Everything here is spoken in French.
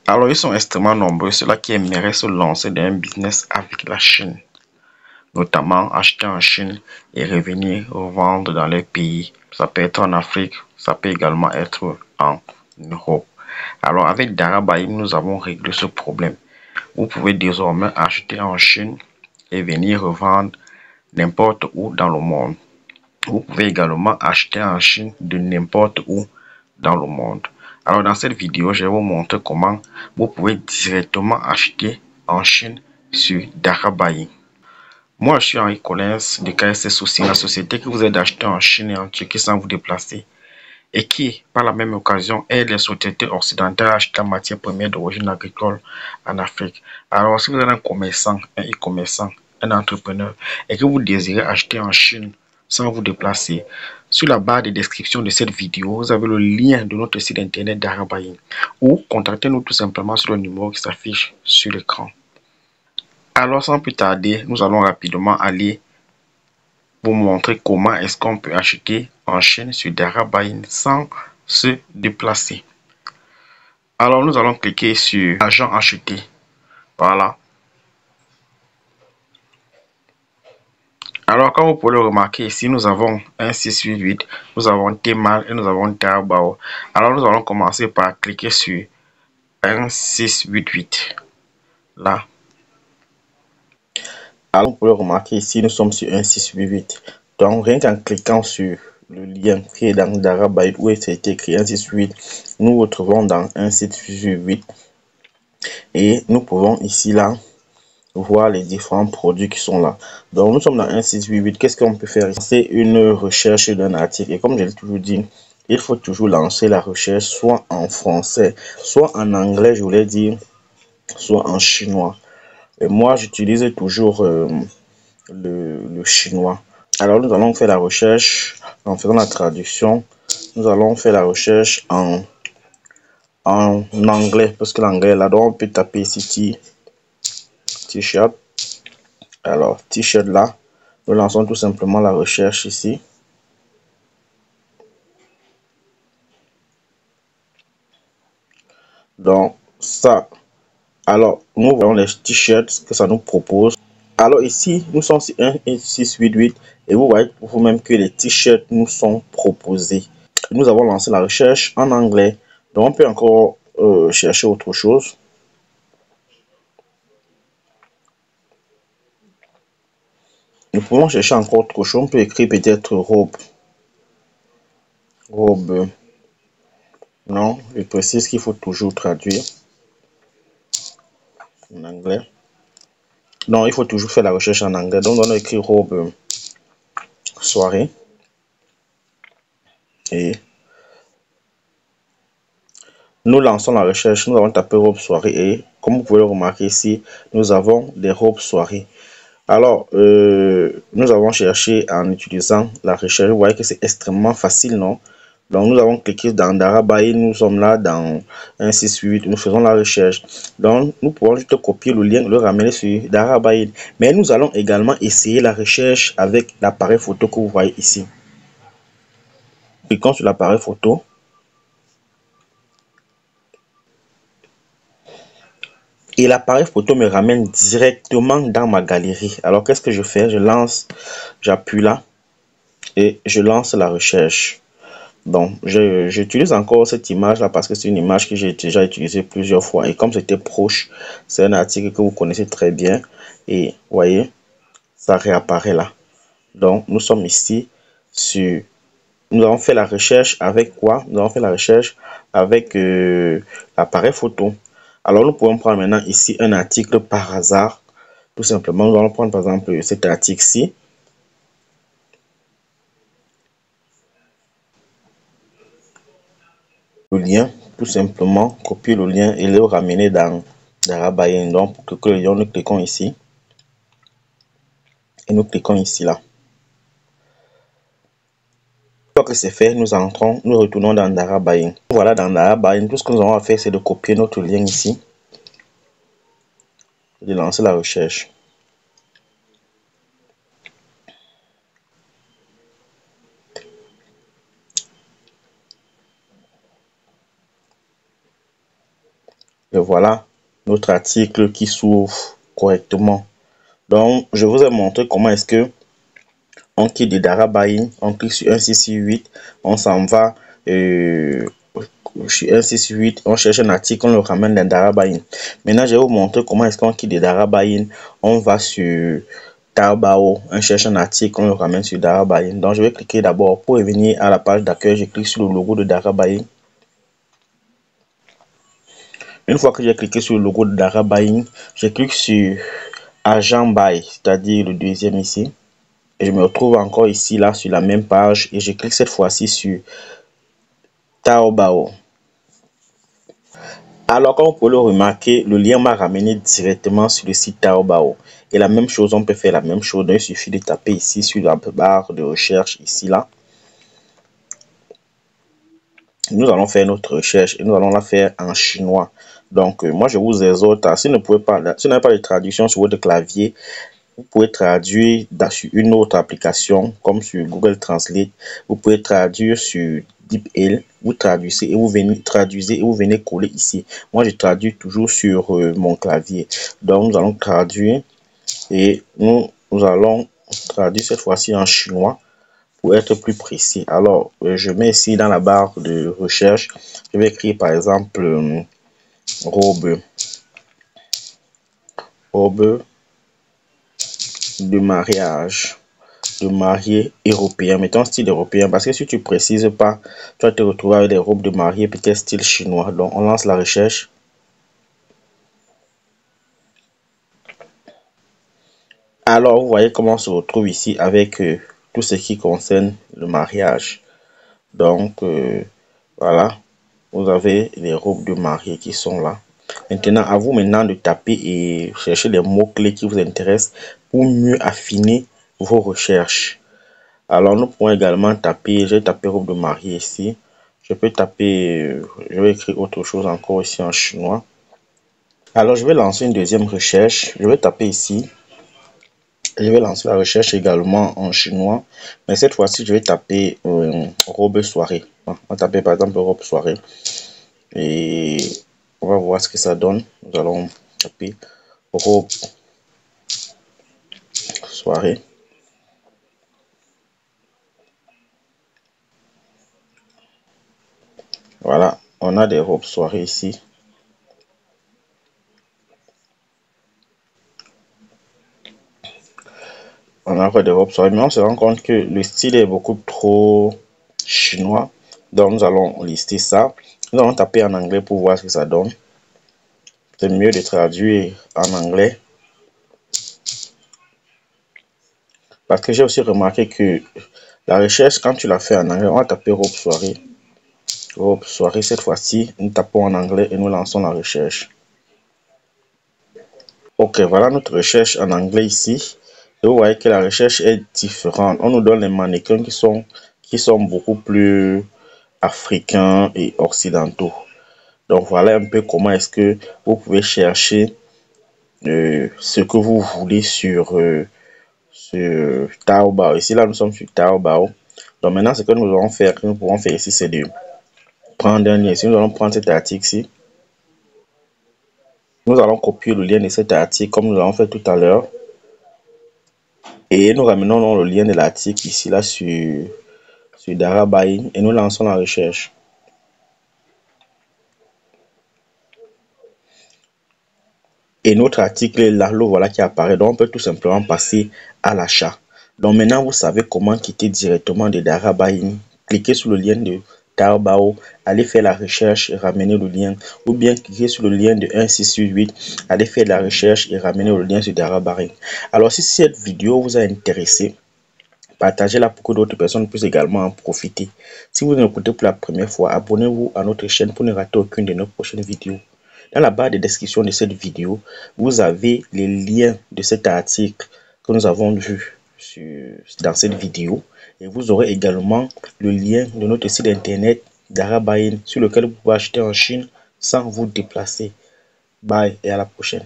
Alors, ils sont extrêmement nombreux, ceux-là qui aimeraient se lancer dans un business avec la Chine, notamment acheter en Chine et revenir revendre dans les pays. Ça peut être en Afrique, ça peut également être en Europe. Alors, avec Darabaï, nous avons réglé ce problème. Vous pouvez désormais acheter en Chine et venir revendre n'importe où dans le monde. Vous pouvez également acheter en Chine de n'importe où dans le monde. Alors dans cette vidéo, je vais vous montrer comment vous pouvez directement acheter en Chine sur Darabaï. Moi, je suis Henri Collins de KSS Sourcing, la société qui vous aide à acheter en Chine et en Turquie sans vous déplacer et qui, par la même occasion, aide les sociétés occidentales à acheter la matière première d'origine agricole en Afrique. Alors, si vous êtes un commerçant, un e-commerçant, un entrepreneur et que vous désirez acheter en Chine sans vous déplacer, sur la barre de description de cette vidéo, vous avez le lien de notre site internet d'Arabaïn ou contactez-nous tout simplement sur le numéro qui s'affiche sur l'écran. Alors, sans plus tarder, nous allons rapidement aller vous montrer comment est-ce qu'on peut acheter en Chine sur Darabaïn sans se déplacer. Alors, nous allons cliquer sur Agent acheté. Voilà. Alors, comme vous pouvez le remarquer ici, nous avons un 688, nous avons Tmall et nous avons Taobao. Alors, nous allons commencer par cliquer sur un 688. Là. Alors, vous pouvez le remarquer ici, nous sommes sur un 688. Donc, rien qu'en cliquant sur le lien qui est dans Darabaïn où c'est écrit 168, nous retrouvons dans un 688 et nous pouvons ici là voir les différents produits qui sont là. Donc nous sommes dans un 688. Qu'est-ce qu'on peut faire? C'est une recherche d'un article et comme je l'ai toujours dit, il faut toujours lancer la recherche soit en français, soit en anglais, je voulais dire, soit en chinois. Et moi j'utilise toujours le chinois. Alors nous allons faire la recherche en faisant la traduction. Nous allons faire la recherche en anglais parce que l'anglais est là. Donc on peut taper ici t-shirt. Alors t-shirt là, nous lançons tout simplement la recherche ici. Donc ça, alors nous voyons les t-shirts que ça nous propose. Alors ici, nous sommes sur un 688 et vous voyez pour vous-même que les t-shirts nous sont proposés. Nous avons lancé la recherche en anglais. Donc on peut encore chercher autre chose. Nous pouvons chercher encore autre chose. On peut écrire peut-être robe. Robe. Non, je précise qu'il faut toujours traduire en anglais. Non, il faut toujours faire la recherche en anglais. Donc, on a écrit robe soirée. Et nous lançons la recherche. Nous avons tapé robe soirée. Et comme vous pouvez le remarquer ici, nous avons des robes soirée. Alors, nous avons cherché en utilisant la recherche. Vous voyez que c'est extrêmement facile, non? Donc, nous avons cliqué dans Darabaï. Nous sommes là dans 168. Nous faisons la recherche. Donc, nous pouvons juste copier le lien, le ramener sur Darabaï. Mais nous allons également essayer la recherche avec l'appareil photo que vous voyez ici. Cliquons sur l'appareil photo. Et l'appareil photo me ramène directement dans ma galerie. Alors, qu'est-ce que je fais? Je lance, j'appuie là et je lance la recherche. Donc, j'utilise encore cette image-là parce que c'est une image que j'ai déjà utilisée plusieurs fois. Et comme c'était proche, c'est un article que vous connaissez très bien. Et vous voyez, ça réapparaît là. Donc, nous sommes ici sur... Nous avons fait la recherche avec quoi? Nous avons fait la recherche avec l'appareil photo. Alors, nous pouvons prendre maintenant ici un article par hasard. Tout simplement, nous allons prendre par exemple cet article-ci. Le lien, tout simplement, copier le lien et le ramener dans Darabaïn. Donc, pour que le lien, nous cliquons ici. Et nous cliquons ici, là. Une fois que c'est fait, nous entrons, nous retournons dans Darabaïn. Voilà, dans Darabaïn, tout ce que nous avons à faire, c'est de copier notre lien ici. Et de lancer la recherche. Et voilà notre article qui s'ouvre correctement. Donc, je vous ai montré comment est-ce que on quitte de Dara Buying, on clique sur 1668, on s'en va sur 1668, on cherche un article, on le ramène dans Dara Buying. Maintenant, je vais vous montrer comment est-ce qu'on quitte de Dara Buying, on va sur Taobao, on cherche un article, on le ramène sur Dara Buying. Donc, je vais cliquer d'abord pour revenir à la page d'accueil, je clique sur le logo de Dara Buying. Une fois que j'ai cliqué sur le logo de Dara Buying, je clique sur Agent Buy, c'est-à-dire le deuxième ici. Et je me retrouve encore ici, là, sur la même page. Et je clique cette fois-ci sur Taobao. Alors, comme vous pouvez le remarquer, le lien m'a ramené directement sur le site Taobao. Et la même chose, on peut faire la même chose. Donc, il suffit de taper ici sur la barre de recherche, ici, là. Nous allons faire notre recherche et nous allons la faire en chinois. Donc, moi, je vous exhorte, si vous n'avez pas de traduction sur votre clavier, vous pouvez traduire sur une autre application comme sur Google Translate. Vous pouvez traduire sur DeepL. Vous traduisez et vous venez coller ici. Moi, je traduis toujours sur mon clavier. Donc, nous allons traduire et nous allons traduire cette fois-ci en chinois pour être plus précis. Alors, je mets ici dans la barre de recherche, je vais écrire par exemple robe de mariage, de mariée européen, mettons style européen, parce que si tu précises pas, tu vas te retrouver avec des robes de mariée peut-être style chinois. Donc on lance la recherche. Alors vous voyez comment on se retrouve ici avec tout ce qui concerne le mariage. Donc voilà, vous avez les robes de mariée qui sont là. Maintenant, à vous maintenant de taper et chercher les mots-clés qui vous intéressent pour mieux affiner vos recherches. Alors, nous pouvons également taper, j'ai tapé robe de mariée ici. Je peux taper, je vais écrire autre chose encore ici en chinois. Alors, je vais lancer une deuxième recherche. Je vais taper ici. Je vais lancer la recherche également en chinois. Mais cette fois-ci, je vais taper robe soirée. On va taper par exemple robe soirée. Et on va voir ce que ça donne. Nous allons taper robe soirée. Voilà, on a des robes soirée ici. On a des robes soirée, mais on se rend compte que le style est beaucoup trop chinois. Donc nous allons lister ça. Nous allons taper en anglais pour voir ce que ça donne. C'est mieux de traduire en anglais. Parce que j'ai aussi remarqué que la recherche, quand tu la fais en anglais, on va taper robe soirée. Robe soirée, cette fois-ci, nous tapons en anglais et nous lançons la recherche. Ok, voilà notre recherche en anglais ici. Et vous voyez que la recherche est différente. On nous donne les mannequins qui sont beaucoup plus africains et occidentaux. Donc voilà un peu comment est-ce que vous pouvez chercher ce que vous voulez sur Taobao. Ici là nous sommes sur Taobao. Donc maintenant ce que nous allons faire, que nous pourrons faire ici, c'est de prendre un lien. Ici nous allons prendre cet article ici. Nous allons copier le lien de cet article comme nous l'avons fait tout à l'heure. Et nous ramenons le lien de l'article ici là sur Dara Buying et nous lançons la recherche. Et notre article est là, le voilà qui apparaît. Donc on peut tout simplement passer à l'achat. Donc maintenant vous savez comment quitter directement de Dara Buying. Cliquez sur le lien de Taobao, allez faire la recherche et ramener le lien. Ou bien cliquez sur le lien de 1668, allez faire la recherche et ramener le lien sur Dara Buying. Alors si cette vidéo vous a intéressé, partagez-la pour que d'autres personnes puissent également en profiter. Si vous nous écoutez pour la première fois, abonnez-vous à notre chaîne pour ne rater aucune de nos prochaines vidéos. Dans la barre de description de cette vidéo, vous avez les liens de cet article que nous avons vu dans cette vidéo. Et vous aurez également le lien de notre site internet Dara Buying sur lequel vous pouvez acheter en Chine sans vous déplacer. Bye et à la prochaine.